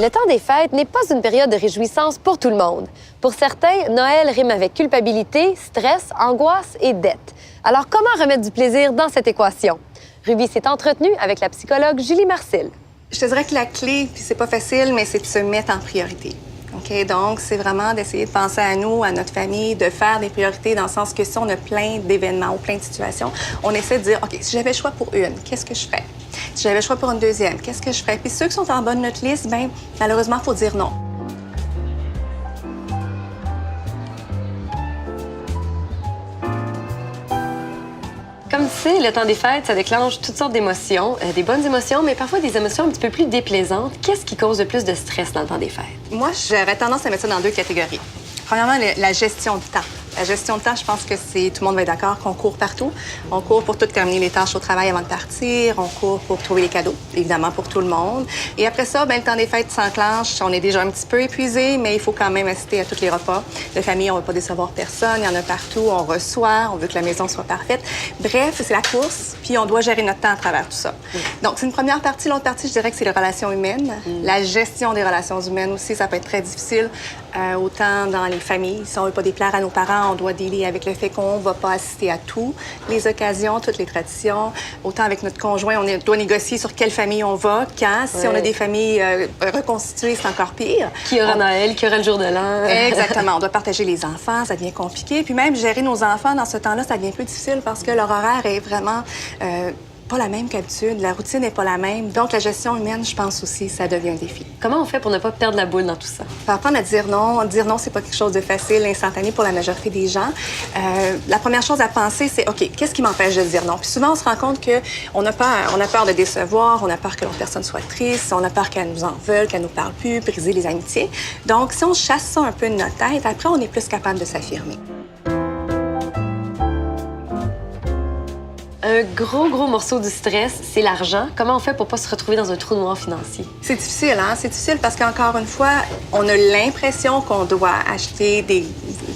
Le temps des fêtes n'est pas une période de réjouissance pour tout le monde. Pour certains, Noël rime avec culpabilité, stress, angoisse et dette. Alors, comment remettre du plaisir dans cette équation? Ruby s'est entretenue avec la psychologue Julie Marcil. Je te dirais que la clé, puis c'est pas facile, mais c'est de se mettre en priorité. OK? Donc, c'est vraiment d'essayer de penser à nous, à notre famille, de faire des priorités dans le sens que si on a plein d'événements ou plein de situations, on essaie de dire, OK, si j'avais le choix pour une, qu'est-ce que je ferais? Si j'avais le choix pour une deuxième, qu'est-ce que je ferais? Puis ceux qui sont en bas de notre liste, bien, malheureusement, il faut dire non. Comme tu sais, le temps des fêtes, ça déclenche toutes sortes d'émotions, des bonnes émotions, mais parfois des émotions un petit peu plus déplaisantes. Qu'est-ce qui cause le plus de stress dans le temps des fêtes? Moi, j'aurais tendance à mettre ça dans deux catégories. Premièrement, la gestion du temps. La gestion de temps, je pense que tout le monde va être d'accord qu'on court partout. On court pour tout terminer les tâches au travail avant de partir. On court pour trouver les cadeaux, évidemment, pour tout le monde. Et après ça, bien, le temps des fêtes s'enclenche. On est déjà un petit peu épuisé, mais il faut quand même assister à tous les repas de famille. On ne veut pas décevoir personne. Il y en a partout. On reçoit. On veut que la maison soit parfaite. Bref, c'est la course. Puis on doit gérer notre temps à travers tout ça. Donc, c'est une première partie. L'autre partie, je dirais que c'est les relations humaines. La gestion des relations humaines aussi, ça peut être très difficile. Autant dans les familles. Si on ne veut pas déplaire à nos parents, on doit dealer avec le fait qu'on ne va pas assister à toutes les occasions, toutes les traditions. Autant avec notre conjoint, on doit négocier sur quelle famille on va, quand. Si on a des familles reconstituées, c'est encore pire. Qui aura Noël, qui aura le jour de l'an. Exactement. On doit partager les enfants, ça devient compliqué. Puis même gérer nos enfants dans ce temps-là, ça devient plus difficile parce que leur horaire est vraiment pas la même qu'habitude. La routine n'est pas la même. Donc, la gestion humaine, je pense aussi, ça devient un défi. Comment on fait pour ne pas perdre la boule dans tout ça? Faut apprendre à dire non. Dire non, c'est pas quelque chose de facile, instantané pour la majorité des gens. La première chose à penser, c'est, OK, qu'est-ce qui m'empêche de dire non? Puis souvent, on se rend compte qu'on a peur. On a peur de décevoir, on a peur que l'autre personne soit triste, on a peur qu'elle nous en veuille, qu'elle nous parle plus, briser les amitiés. Donc, si on chasse ça un peu de notre tête, après, on est plus capable de s'affirmer. Un gros morceau du stress, c'est l'argent. Comment on fait pour pas se retrouver dans un trou noir financier? C'est difficile, hein? C'est difficile parce qu'encore une fois, on a l'impression qu'on doit acheter des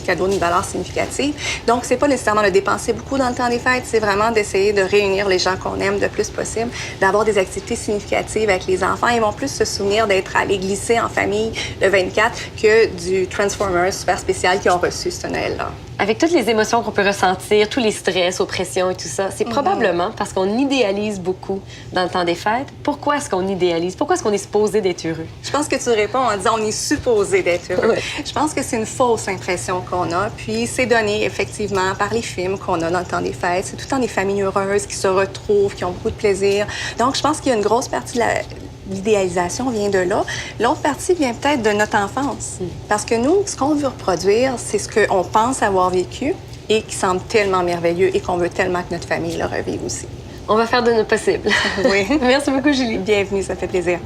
cadeaux d'une valeur significative. Donc, c'est pas nécessairement de dépenser beaucoup dans le temps des fêtes, c'est vraiment d'essayer de réunir les gens qu'on aime le plus possible, d'avoir des activités significatives avec les enfants. Ils vont plus se souvenir d'être allés glisser en famille le 24 que du Transformers super spécial qu'ils ont reçu ce Noël-là. Avec toutes les émotions qu'on peut ressentir, tous les stress, oppressions et tout ça, c'est probablement parce qu'on idéalise beaucoup dans le temps des fêtes. Pourquoi est-ce qu'on idéalise? Pourquoi est-ce qu'on est supposé d'être heureux? Je pense que tu réponds en disant on est supposé d'être heureux. Ouais. Je pense que c'est une fausse impression qu'on a, puis c'est donné effectivement par les films qu'on a dans le temps des fêtes. C'est tout le temps des familles heureuses qui se retrouvent, qui ont beaucoup de plaisir. Donc, je pense qu'il y a une grosse partie de l'idéalisation vient de là. L'autre partie vient peut-être de notre enfance. Parce que nous, ce qu'on veut reproduire, c'est ce qu'on pense avoir vécu et qui semble tellement merveilleux et qu'on veut tellement que notre famille le revive aussi. On va faire de notre possible. Oui. Merci beaucoup, Julie. Bienvenue, ça fait plaisir.